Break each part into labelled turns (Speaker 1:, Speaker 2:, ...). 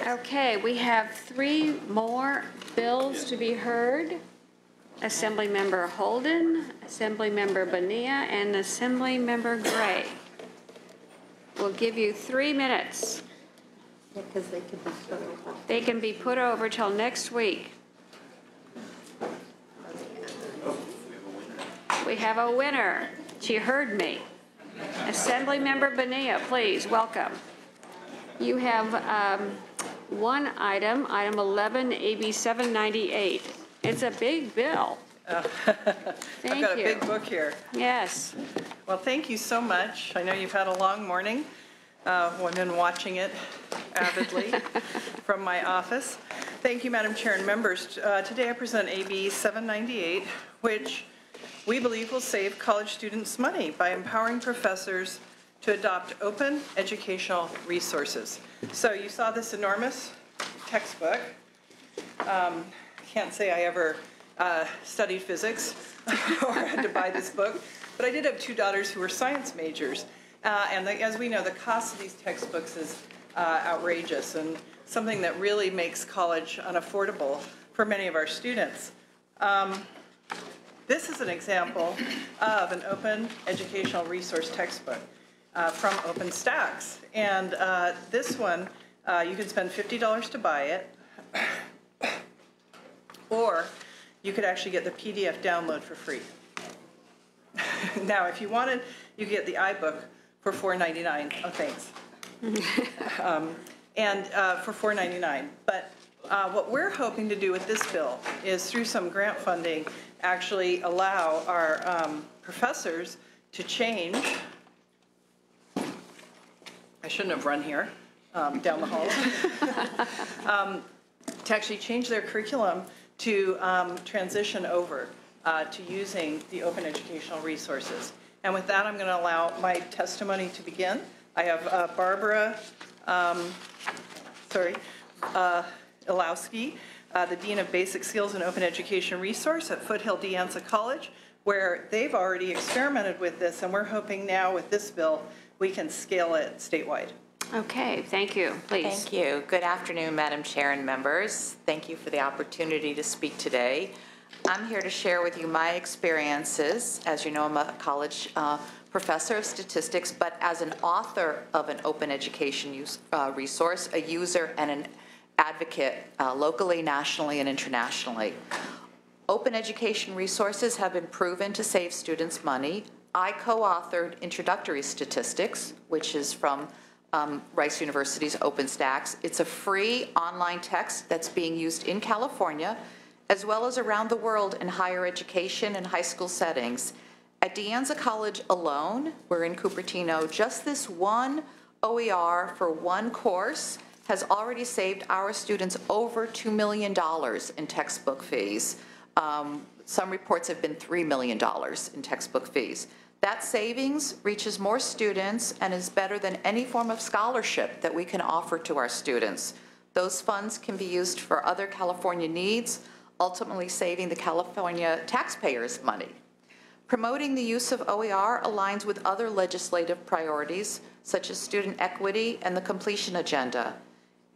Speaker 1: Okay, we have 3 more bills to be heard. Assemblymember Holden, Assemblymember Bonilla, and Assemblymember Gray. We'll give you 3 minutes.
Speaker 2: Yeah, because they could be put over.
Speaker 1: They can be put over till next week. We have a winner. She heard me. Assemblymember Bonilla, please, welcome. You have one item, item 11, AB 798. It's a big bill. Thank
Speaker 3: I've got
Speaker 1: you.
Speaker 3: a big book here.
Speaker 1: Yes.
Speaker 3: Well, thank you so much. I know you've had a long morning. I've been watching it avidly from my office. Thank you, Madam Chair and members. Today I present AB 798, which we believe will save college students money by empowering professors to adopt open educational resources. So you saw this enormous textbook. Can't say I ever studied physics or had to buy this book, but I did have 2 daughters who were science majors. As we know, the cost of these textbooks is outrageous and something that really makes college unaffordable for many of our students. This is an example of an open educational resource textbook from OpenStax. And this one, you can spend $50 to buy it, or you could actually get the PDF download for free. Now, if you wanted, you could get the iBook for $4.99. Oh, thanks. For $4.99. But what we're hoping to do with this bill is, through some grant funding, actually allow our professors to change. I shouldn't have run here down the halls. To actually change their curriculum to transition over to using the open educational resources. And with that, I'm going to allow my testimony to begin. I have Barbara Ilowski, the Dean of Basic Skills and Open Education Resource at Foothill De Anza College, where they've already experimented with this, and we're hoping now with this bill we can scale it statewide.
Speaker 1: Okay, thank you. Please.
Speaker 4: Thank you. Good afternoon, Madam Chair and members. Thank you for the opportunity to speak today. I'm here to share with you my experiences. As you know, I'm a college professor of statistics, but as an author of an open education resource, a user, and an advocate locally, nationally, and internationally. Open education resources have been proven to save students money. I co-authored Introductory Statistics, which is from Rice University's OpenStax. It's a free online text that's being used in California, as well as around the world in higher education and high school settings. At De Anza College alone, we're in Cupertino, just this one OER for one course has already saved our students over $2 million in textbook fees. Some reports have been $3 million in textbook fees. That savings reaches more students and is better than any form of scholarship that we can offer to our students. Those funds can be used for other California needs, ultimately saving the California taxpayers money. Promoting the use of OER aligns with other legislative priorities, such as student equity and the completion agenda.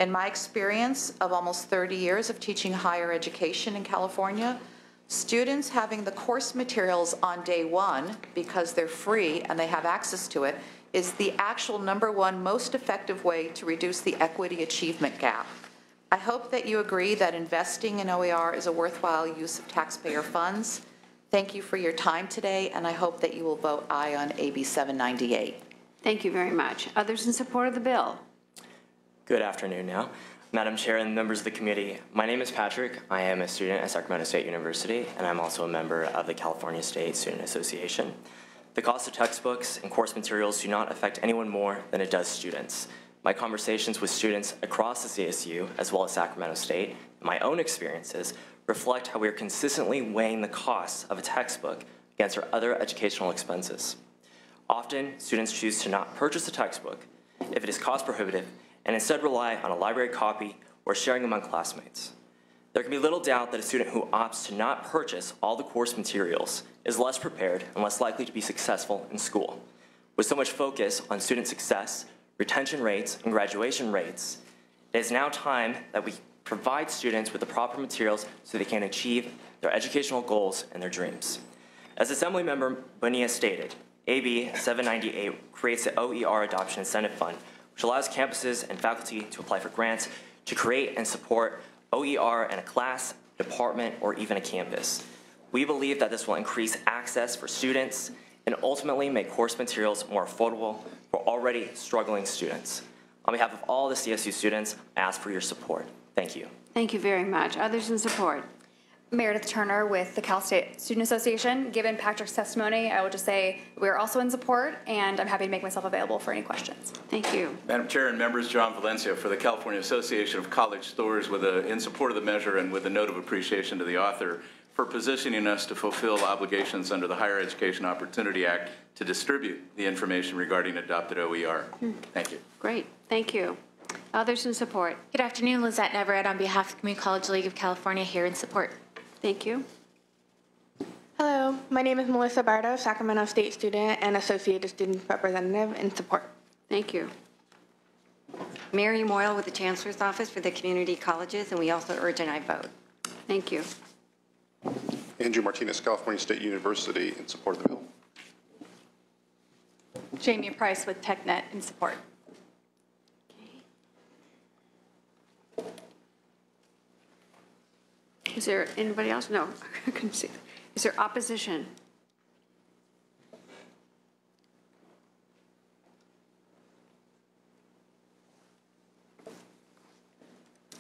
Speaker 4: In my experience of almost 30 years of teaching higher education in California, students having the course materials on day one, because they're free and they have access to it, is the actual #1 most effective way to reduce the equity achievement gap. I hope that you agree that investing in OER is a worthwhile use of taxpayer funds. Thank you for your time today, and I hope that you will vote aye on AB 798.
Speaker 1: Thank you very much. Others in support of the bill?
Speaker 5: Good afternoon now. Madam Chair and members of the committee, my name is Patrick. I am a student at Sacramento State University, and I'm also a member of the California State Student Association. The cost of textbooks and course materials do not affect anyone more than it does students. My conversations with students across the CSU, as well as Sacramento State, and my own experiences reflect how we are consistently weighing the costs of a textbook against our other educational expenses. Often, students choose to not purchase a textbook if it is cost prohibitive and instead rely on a library copy or sharing among classmates. There can be little doubt that a student who opts to not purchase all the course materials is less prepared and less likely to be successful in school. With so much focus on student success, retention rates, and graduation rates, It is now time that we provide students with the proper materials so they can achieve their educational goals and their dreams. As Assemblymember Bonilla stated, AB 798 creates the OER Adoption Incentive Fund, which allows campuses and faculty to apply for grants to create and support OER in a class, department, or even a campus. We believe that this will increase access for students and ultimately make course materials more affordable for already struggling students. On behalf of all the CSU students, I ask for your support. Thank you.
Speaker 1: Thank you very much. Others in support?
Speaker 6: Meredith Turner with the Cal State Student Association. Given Patrick's testimony, I will just say we're also in support, and I'm happy to make myself available for any questions.
Speaker 1: Thank you.
Speaker 7: Madam Chair and members, John Valencia for the California Association of College Stores in support of the measure and with a note of appreciation to the author for positioning us to fulfill obligations under the Higher Education Opportunity Act to distribute the information regarding adopted OER. Thank you.
Speaker 1: Great. Thank you. Others in support?
Speaker 8: Good afternoon, Lizette Neverett on behalf of Community College League of California, here in support.
Speaker 1: Thank you.
Speaker 9: Hello, my name is Melissa Bardo, Sacramento State student and Associated Student Representative in support.
Speaker 1: Thank you.
Speaker 2: Mary Moyle with the Chancellor's Office for the community colleges, and we also urge an aye vote.
Speaker 1: Thank you.
Speaker 10: Andrew Martinez, California State University, in support of the bill.
Speaker 6: Jamie Price with TechNet in support.
Speaker 1: Is there anybody else? No, I couldn't see. Is there opposition?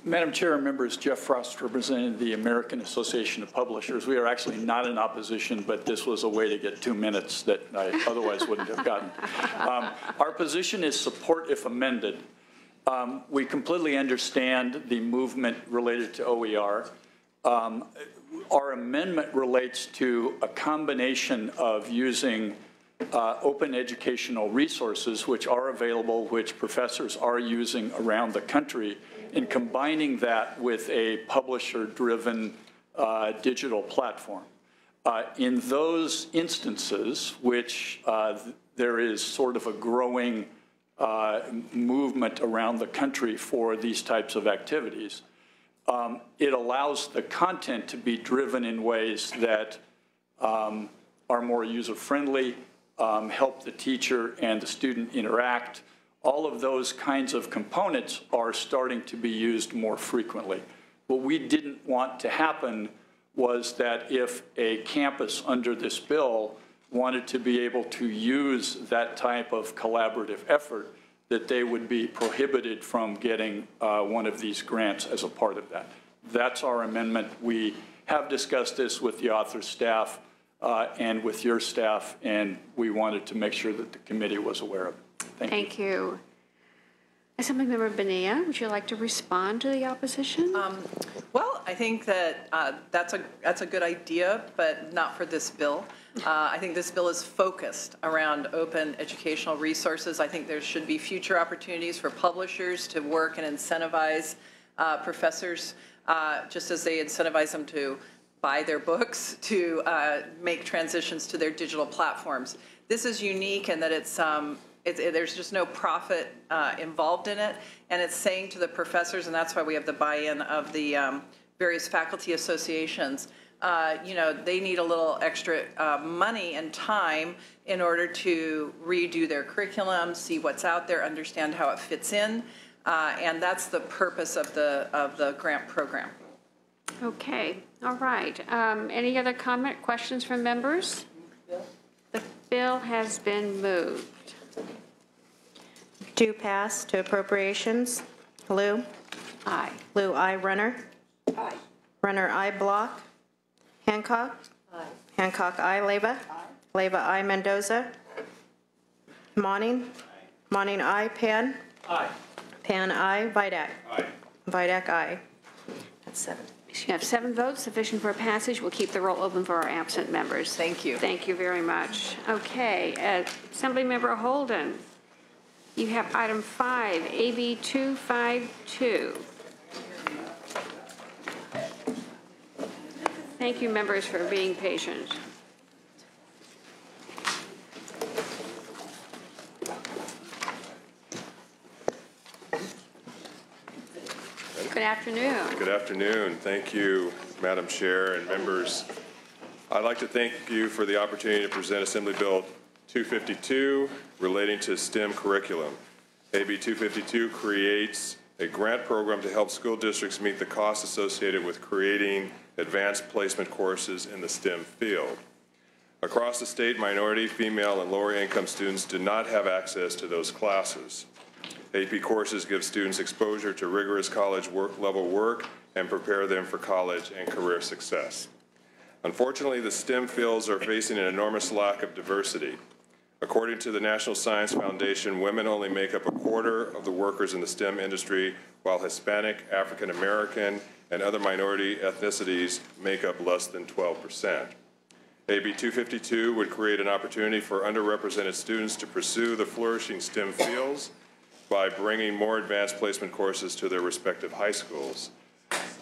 Speaker 11: Madam Chair and members, Jeff Frost representing the American Association of Publishers. We are actually not in opposition, but this was a way to get 2 minutes that I otherwise wouldn't have gotten. Our position is support if amended. We completely understand the movement related to OER. Our amendment relates to a combination of using open educational resources, which are available, which professors are using around the country, and combining that with a publisher-driven digital platform. In those instances, which there is sort of a growing movement around the country for these types of activities, it allows the content to be driven in ways that are more user-friendly, help the teacher and the student interact. All of those kinds of components are starting to be used more frequently. What we didn't want to happen was that if a campus under this bill wanted to be able to use that type of collaborative effort, that they would be prohibited from getting one of these grants as a part of that. That's our amendment. We have discussed this with the author's staff and with your staff, and we wanted to make sure that the committee was aware of it.
Speaker 1: Thank you. Assemblymember Bonilla, would you like to respond to the opposition?
Speaker 3: Well, I think that that's a good idea, but not for this bill. I think this bill is focused around open educational resources. I think there should be future opportunities for publishers to work and incentivize professors, just as they incentivize them to buy their books, to make transitions to their digital platforms. This is unique in that there's just no profit involved in it, and it's saying to the professors, and that's why we have the buy-in of the various faculty associations, you know, they need a little extra money and time in order to redo their curriculum, see what's out there, understand how it fits in, and that's the purpose of the grant program.
Speaker 1: Okay, all right. Any other questions from members? The bill has been moved.
Speaker 2: Do pass to appropriations. Lou?
Speaker 1: Aye.
Speaker 2: Lou, aye. Runner? Aye. Runner, aye. Block? Hancock? Aye. Hancock, aye. Leyva? Aye. Leyva, aye. Mendoza? Monning? Monning, aye. Pan?
Speaker 11: Aye.
Speaker 2: Pan, aye. Vidak?
Speaker 11: Aye.
Speaker 2: Vidak, aye. That's 7.
Speaker 1: You have 7 votes, sufficient for passage. We'll keep the roll open for our absent members.
Speaker 3: Thank you.
Speaker 1: Thank you very much. Okay, Assemblymember Holden, you have item 5, AB 252. Thank you, members, for being patient. Good afternoon.
Speaker 12: Good afternoon. Thank you, Madam Chair and members. I'd like to thank you for the opportunity to present Assembly Bill 252 relating to STEM curriculum. AB 252 creates a grant program to help school districts meet the costs associated with creating advanced placement courses in the STEM field. Across the state, minority, female, and lower income students do not have access to those classes. AP courses give students exposure to rigorous college level work and prepare them for college and career success. Unfortunately, the STEM fields are facing an enormous lack of diversity. According to the National Science Foundation, women only make up a quarter of the workers in the STEM industry, while Hispanic, African American, and other minority ethnicities make up less than 12%. AB 252 would create an opportunity for underrepresented students to pursue the flourishing STEM fields by bringing more advanced placement courses to their respective high schools.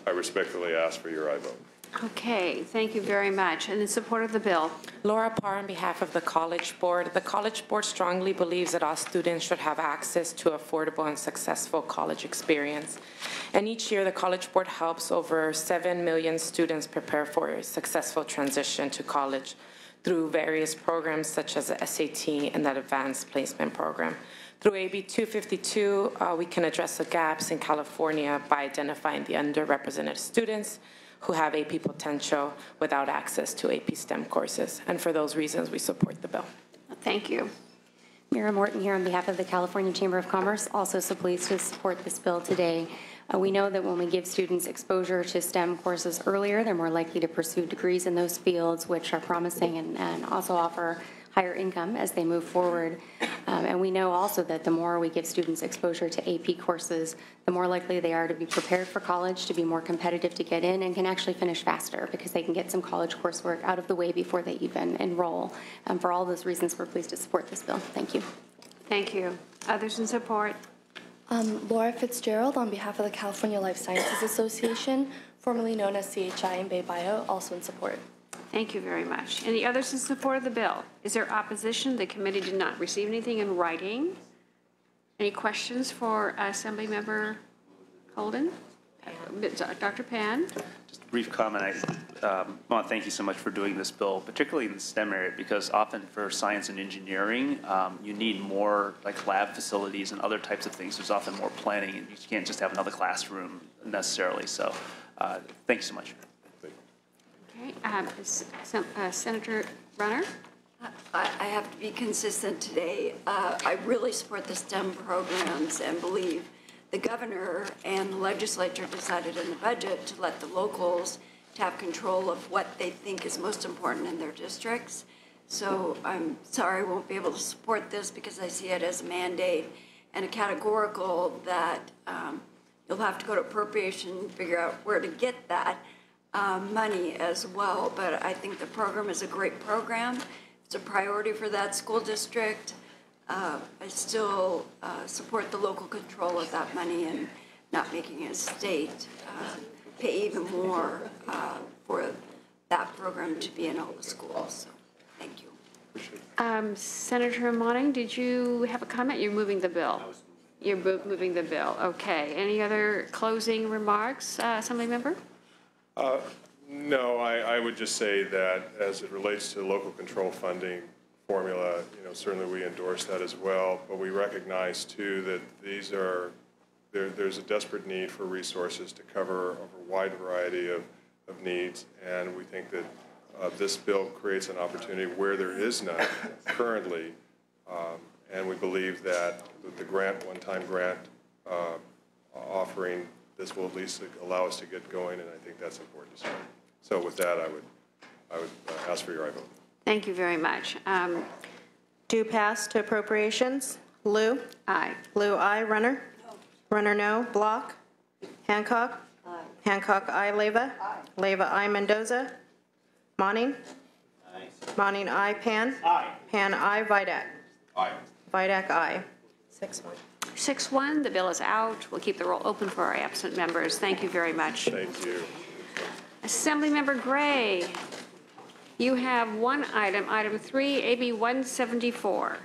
Speaker 12: I respectfully ask for your aye vote.
Speaker 1: Okay, thank you very much. And in support of the bill?
Speaker 13: Laura Parr on behalf of the College Board. The College Board strongly believes that all students should have access to affordable and successful college experience. And each year, the College Board helps over 7 million students prepare for a successful transition to college through various programs such as the SAT and that Advanced Placement Program. Through AB 252, we can address the gaps in California by identifying the underrepresented students who have AP potential without access to AP STEM courses. And for those reasons, we support the bill.
Speaker 1: Thank you.
Speaker 14: Mira Morton here on behalf of the California Chamber of Commerce, also so pleased to support this bill today. We know that when we give students exposure to STEM courses earlier, they're more likely to pursue degrees in those fields, which are promising and also offer higher income as they move forward. And we know also that the more we give students exposure to AP courses, the more likely they are to be prepared for college, to be more competitive to get in, and can actually finish faster because they can get some college coursework out of the way before they even enroll. For all those reasons, we're pleased to support this bill. Thank you.
Speaker 1: Thank you. Others in support?
Speaker 15: Laura Fitzgerald on behalf of the California Life Sciences Association, formerly known as CHI and Bay Bio, also in support.
Speaker 1: Thank you very much. Any others in support of the bill? Is there opposition? The committee did not receive anything in writing. Any questions for Assembly Member Holden? Dr. Pan?
Speaker 16: Just a brief comment. I want to thank you so much for doing this bill, particularly in the STEM area, because often for science and engineering, you need more like lab facilities and other types of things. There's often more planning, and you can't just have another classroom necessarily. So thank you so much.
Speaker 1: Okay, Senator Runner?
Speaker 17: I have to be consistent today. I really support the STEM programs and believe the governor and the legislature decided in the budget to let the locals to have control of what they think is most important in their districts. So I'm sorry I won't be able to support this because I see it as a mandate and a categorical that you'll have to go to appropriation and figure out where to get that money as well. But I think the program is a great program. It's a priority for that school district. I still support the local control of that money and not making a state pay even more for that program to be in all the schools. So, thank you.
Speaker 1: Senator Monning, did you have a comment? You're moving the bill. You're moving the bill. Okay. Any other closing remarks, Assembly Member?
Speaker 12: No, I would just say that as it relates to local control funding formula, certainly we endorse that as well, but we recognize too that there's a desperate need for resources to cover a wide variety of needs, and we think that this bill creates an opportunity where there is none currently, and we believe that the one-time grant offering, this will at least allow us to get going, and I think that's important to start. So with that, I would ask for your aye vote.
Speaker 1: Thank you very much.
Speaker 2: Do pass to appropriations. Liu?
Speaker 1: Aye.
Speaker 2: Liu, aye. Runner?
Speaker 17: No.
Speaker 2: Runner, no. Block? Hancock?
Speaker 17: Aye.
Speaker 2: Hancock, aye. Leyva?
Speaker 17: Aye.
Speaker 2: Leyva, aye. Mendoza? Monning?
Speaker 16: Aye.
Speaker 2: Monning, aye. Pan?
Speaker 16: Aye.
Speaker 2: Pan, aye. Vidak?
Speaker 12: Aye.
Speaker 2: Vidak, aye. 6-1.
Speaker 1: 6-1, the bill is out. We'll keep the roll open for our absent members. Thank you very much.
Speaker 12: Thank you.
Speaker 1: Assemblymember Gray, you have one item, item 3, AB 174.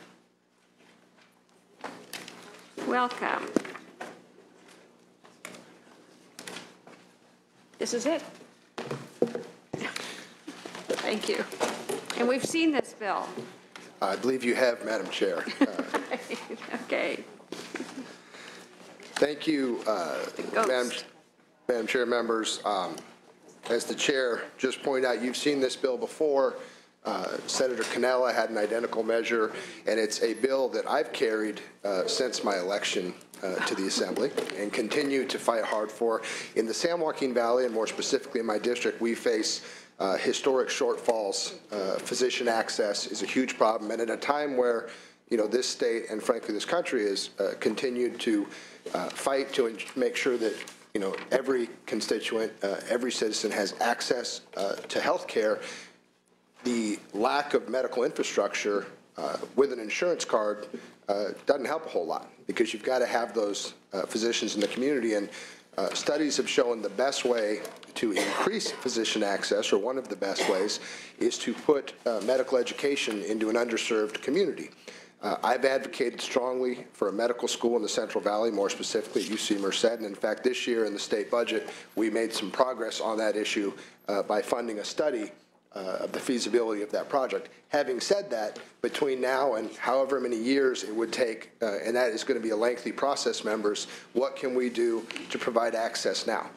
Speaker 1: Welcome. This is it. Thank you. And we've seen this bill.
Speaker 18: I believe you have, Madam Chair.
Speaker 1: Okay.
Speaker 18: Thank you, Madam Chair, members. As the chair just pointed out, you've seen this bill before. Senator Cannella had an identical measure, and it's a bill that I've carried since my election to the Assembly and continue to fight hard for. In the San Joaquin Valley, and more specifically in my district, we face historic shortfalls. Physician access is a huge problem, and at a time where this state and frankly this country has continued to fight to make sure that every constituent, every citizen has access to health care, the lack of medical infrastructure with an insurance card doesn't help a whole lot, because you've got to have those physicians in the community. And studies have shown the best way to increase physician access, or one of the best ways, is to put medical education into an underserved community. I've advocated strongly for a medical school in the Central Valley, more specifically at UC Merced, and in fact this year in the state budget we made some progress on that issue by funding a study of the feasibility of that project. Having said that, between now and however many years it would take, and that is going to be a lengthy process, members, what can we do to provide access now?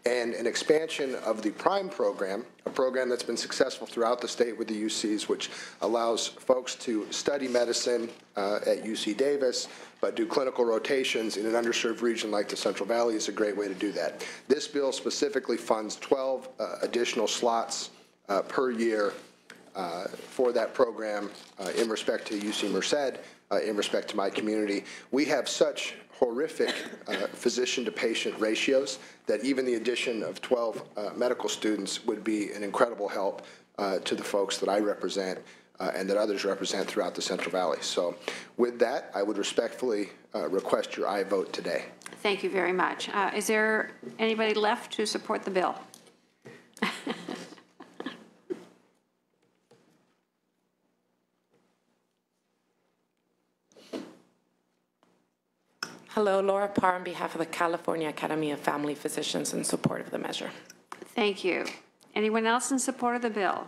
Speaker 18: And an expansion of the PRIME program, a program that's been successful throughout the state with the UCs, which allows folks to study medicine at UC Davis, but do clinical rotations in an underserved region like the Central Valley, is a great way to do that. This bill specifically funds 12 additional slots per year for that program in respect to UC Merced, in respect to my community. We have such horrific physician-to-patient ratios that even the addition of 12 medical students would be an incredible help to the folks that I represent and that others represent throughout the Central Valley. So with that, I would respectfully request your aye vote today.
Speaker 1: Thank you very much. Is there anybody left to support the bill?
Speaker 13: Hello, Laura Parr on behalf of the California Academy of Family Physicians in support of the measure.
Speaker 1: Thank you. Anyone else in support of the bill?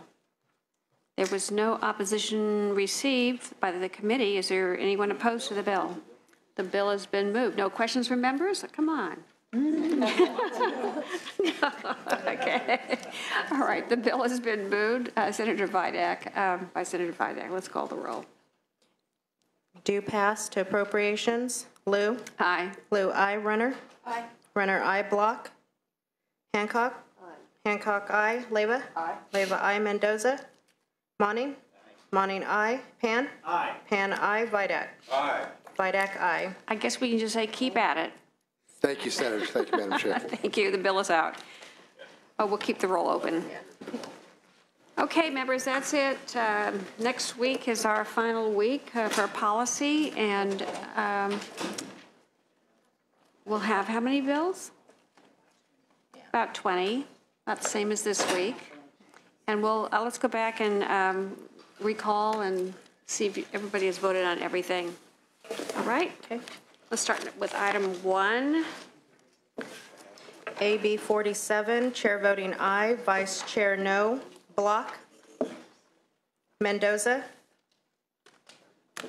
Speaker 1: There was no opposition received by the committee. Is there anyone opposed to the bill? The bill has been moved. No questions from members? Come on. Okay. All right. The bill has been moved. Senator Vidak, by Senator Vidak. Let's call the roll.
Speaker 2: Do pass to appropriations. Liu?
Speaker 1: Aye.
Speaker 2: Liu, aye. Runner?
Speaker 17: Aye.
Speaker 2: Runner, aye. Block? Hancock?
Speaker 17: Aye.
Speaker 2: Hancock, aye. Leyva?
Speaker 17: Aye.
Speaker 2: Leyva, aye. Mendoza? Monning? Monning, aye. Pan?
Speaker 11: Aye.
Speaker 2: Pan, aye. Vidak?
Speaker 11: Aye.
Speaker 2: Vidak, aye.
Speaker 1: I guess we can just say keep at it.
Speaker 18: Thank you, Senator. Thank you, Madam Chair.
Speaker 1: Thank you. The bill is out. Oh, we'll keep the roll open. Okay, members, that's it. Next week is our final week for policy, and we'll have how many bills? About 20, about the same as this week. And we'll let's go back and recall and see if everybody has voted on everything. All right? Okay. Let's start with item 1.
Speaker 2: AB 47, chair voting aye, vice chair no. Block? Mendoza?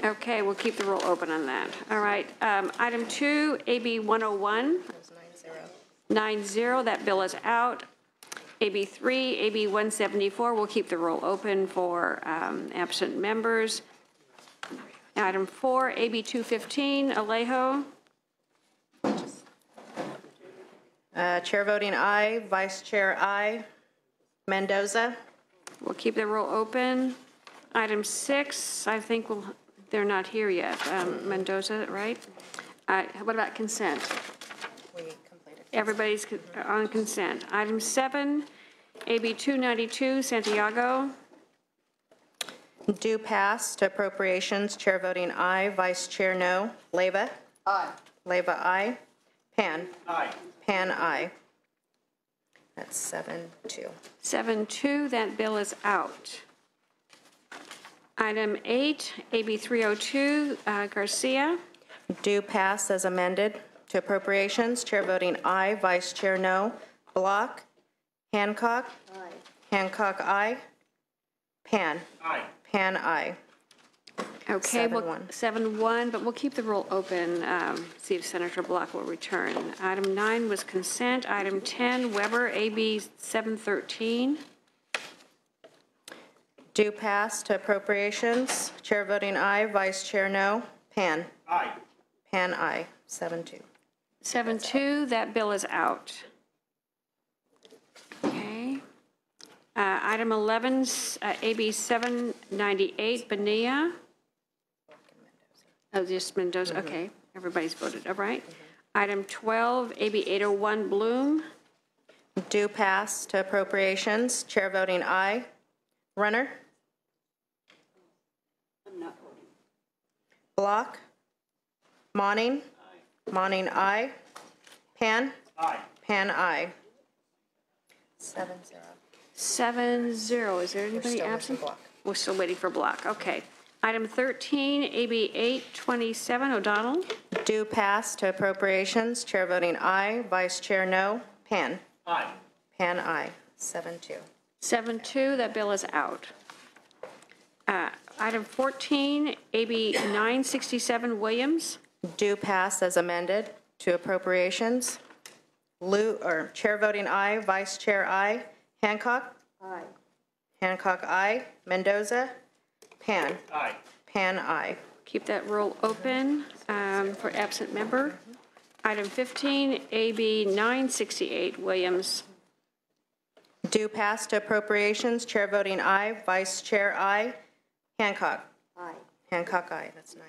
Speaker 1: Okay, we'll keep the roll open on that. All right. Item 2, AB 101. 9-0, that bill is out. AB 3, AB 174, we'll keep the roll open for absent members. Item 4, AB 215, Alejo.
Speaker 2: Chair voting aye, vice chair aye. Mendoza?
Speaker 1: We'll keep the roll open. Item 6, I think they're not here yet. Mendoza, right? What about consent?
Speaker 2: We completed.
Speaker 1: Everybody's on consent. Item 7, AB 292, Santiago.
Speaker 2: Do pass to appropriations. Chair voting aye, vice chair no. Leyva?
Speaker 17: Aye.
Speaker 2: Leyva, aye. Pan?
Speaker 11: Aye.
Speaker 2: Pan, aye. That's 7-2.
Speaker 1: 7-2, that bill is out. Item 8, AB 302, Garcia.
Speaker 2: Do pass as amended to appropriations. Chair voting aye, vice chair no. Block? Hancock. Hancock, aye. Pan. Pan, aye.
Speaker 1: Okay,
Speaker 2: 7-1.
Speaker 1: 7-1, but we'll keep the roll open, see if Senator Block will return. Item 9 was consent. Item 10, Weber, AB 713.
Speaker 2: Due pass to appropriations. Chair voting aye, Vice Chair no. Pan.
Speaker 11: Aye.
Speaker 2: Pan, aye. 7-2.
Speaker 1: 7-2, that bill is out. Okay. Item 11, AB 798, Bonilla. Oh, just Mendoza, okay. Everybody's voted, all right. Item 12, AB 801, Bloom.
Speaker 2: Due pass to appropriations. Chair voting aye. Runner.
Speaker 17: I'm not voting.
Speaker 2: Block. Monning. Monning, aye. Pan.
Speaker 11: Aye.
Speaker 2: Pan, aye. 7-0.
Speaker 1: 7-0, is there anybody absent? We're still waiting for Block, okay. Item 13, AB 827, O'Donnell.
Speaker 2: Due pass to appropriations. Chair voting aye. Vice Chair no. Pan.
Speaker 11: Aye.
Speaker 2: Pan, aye. 7-2.
Speaker 1: 7-2, that bill is out. Item 14, AB 967, Williams.
Speaker 2: Due pass as amended to appropriations. Chair voting aye. Vice Chair aye. Hancock.
Speaker 17: Aye.
Speaker 2: Hancock, aye. Mendoza. Pan.
Speaker 11: Aye.
Speaker 2: Pan, aye.
Speaker 1: Keep that roll open for absent member. Item 15, AB 968, Williams.
Speaker 2: Due pass to appropriations. Chair voting aye. Vice Chair aye. Hancock.
Speaker 17: Aye.
Speaker 2: Hancock, aye. That's 9-0.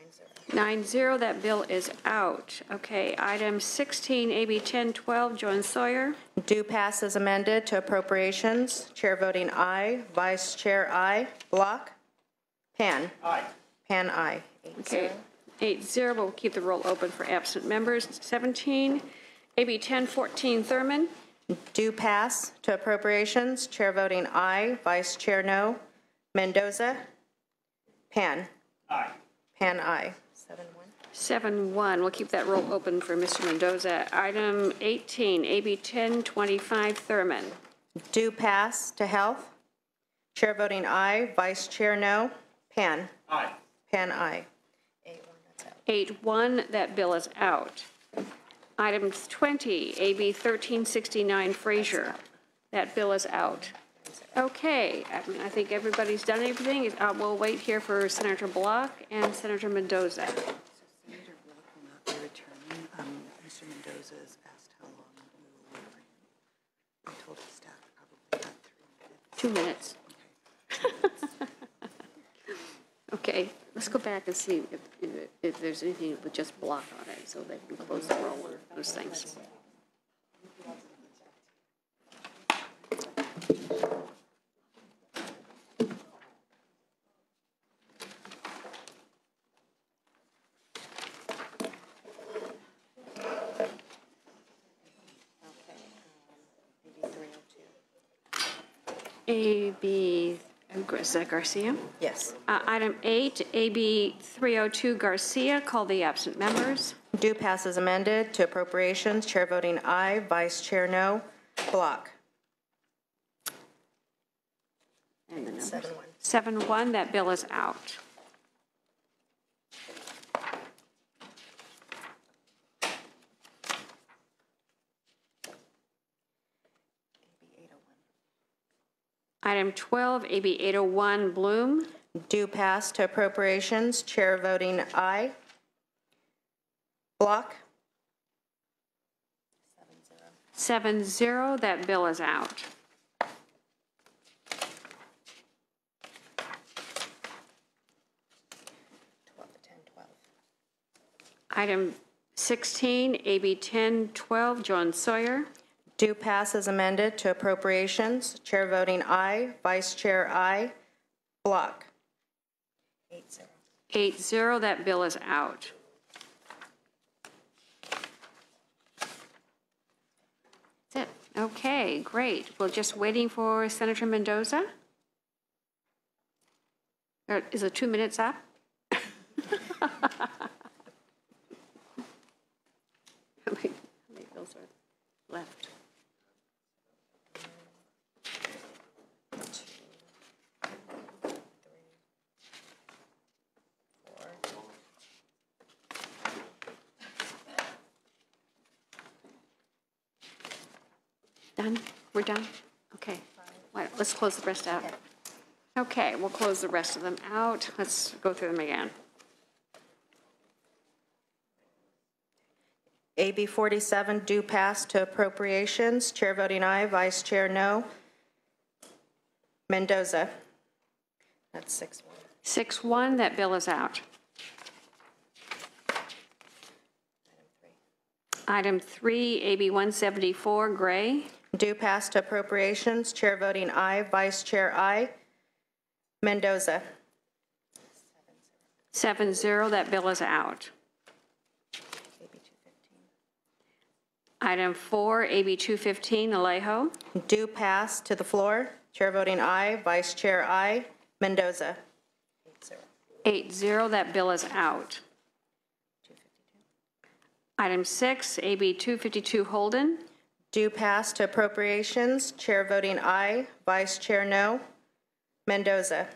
Speaker 1: 9-0, that bill is out. Okay, item 16, AB 1012, Joan Sawyer.
Speaker 2: Due pass as amended to appropriations. Chair voting aye. Vice Chair aye. Block. Pan.
Speaker 11: Aye.
Speaker 2: Pan, aye. 8-0.
Speaker 1: Okay, 8-0, but we'll keep the roll open for absent members. 17, AB 1014, Thurman.
Speaker 2: Due pass to appropriations. Chair voting aye. Vice Chair no. Mendoza. Pan.
Speaker 11: Aye.
Speaker 2: Pan, aye. 7-1.
Speaker 1: 7-1, we'll keep that roll open for Mr. Mendoza. Item 18, AB 1025, Thurman.
Speaker 2: Due pass to health. Chair voting aye. Vice Chair no. Pan.
Speaker 11: Aye.
Speaker 2: Pan, aye. 8-1, that's out.
Speaker 1: 8-1, that bill is out. Item 20, AB 1369, Frazier. That bill is out. Okay, I think everybody's done everything. We'll wait here for Senator Block and Senator Mendoza.
Speaker 19: Senator Block will not be returning. Mr. Mendoza has asked how long we will wait for him. I told the staff probably about 3 minutes.
Speaker 1: 2 minutes. Okay, let's go back and see if there's anything with just Block on it, so they can close the roll on those things. AB, is that Garcia?
Speaker 2: Yes.
Speaker 1: Item 8, AB 302 Garcia, call the absent members.
Speaker 2: Due pass as amended to appropriations. Chair voting aye. Vice Chair no. Block.
Speaker 1: And the numbers.
Speaker 2: 7-1.
Speaker 1: 7-1, that bill is out. Item 12, AB 801, Bloom.
Speaker 2: Due pass to appropriations. Chair voting aye. Block.
Speaker 1: 7-0, that bill is out. Item 16, AB 1012, Joan Sawyer.
Speaker 2: Due pass as amended to appropriations. Chair voting aye. Vice Chair aye. Block. 8-0.
Speaker 1: 8-0, that bill is out. That's it. Okay, great. We're just waiting for Senator Mendoza. Is it 2 minutes up? How many bills are left? Done? We're done? Okay. Well, let's close the rest out. Okay, we'll close the rest of them out. Let's go through them again.
Speaker 2: AB 47, due pass to appropriations. Chair voting aye, Vice Chair no. Mendoza. That's 6-1.
Speaker 1: 6-1, that bill is out. Item 3, AB 174, Gray.
Speaker 2: Due pass to appropriations. Chair voting aye, Vice Chair aye. Mendoza.
Speaker 1: 7-0, that bill is out. Item 4, AB 215, Alejo.
Speaker 2: Due pass to the floor. Chair voting aye, Vice Chair aye. Mendoza.
Speaker 1: 8-0, that bill is out. Item 6, AB 252, Holden.
Speaker 2: Due pass to appropriations. Chair voting aye, Vice Chair no. Mendoza.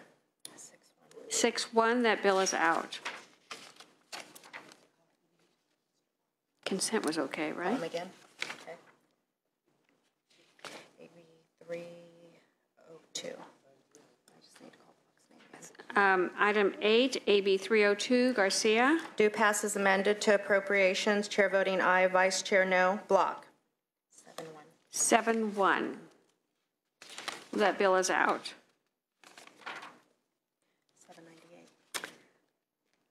Speaker 1: 6-1, that bill is out. Consent was okay, right?
Speaker 2: Again. Okay. AB 302. I just need to call the box name again.
Speaker 1: Item 8, AB 302, Garcia.
Speaker 2: Due pass is amended to appropriations. Chair voting aye, Vice Chair no. Block.
Speaker 1: 7-1. That bill is out.
Speaker 2: 798.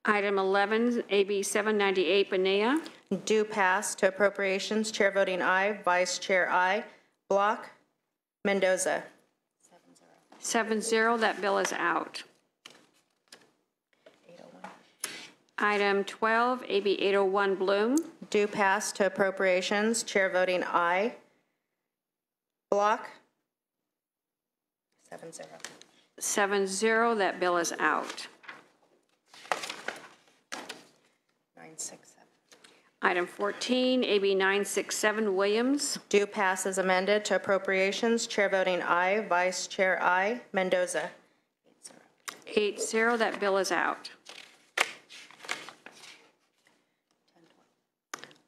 Speaker 1: Item 11, AB 798, Bonilla.
Speaker 2: Due pass to appropriations. Chair voting aye, Vice Chair aye. Block. Mendoza.
Speaker 1: 7-0, that bill is out. Item 12, AB 801, Bloom.
Speaker 2: Due pass to appropriations. Chair voting aye. Block. 7-0.
Speaker 1: 7-0, that bill is out.
Speaker 2: 967.
Speaker 1: Item 14, AB 967, Williams.
Speaker 2: Due pass is amended to appropriations. Chair voting aye, Vice Chair aye. Mendoza.
Speaker 1: 8-0, that bill is out.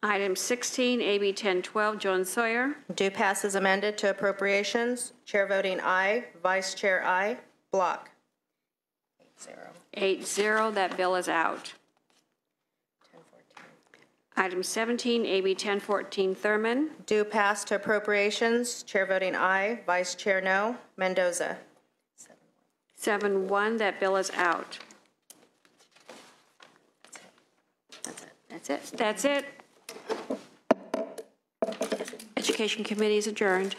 Speaker 1: Item 16, AB 1012, Jones Sawyer.
Speaker 2: Due pass is amended to appropriations. Chair voting aye, Vice Chair aye. Block.
Speaker 1: 8-0, that bill is out. Item 17, AB 1014, Thurman.
Speaker 2: Due pass to appropriations. Chair voting aye, Vice Chair no. Mendoza.
Speaker 1: 7-1, that bill is out. That's it. That's it. Education Committee is adjourned.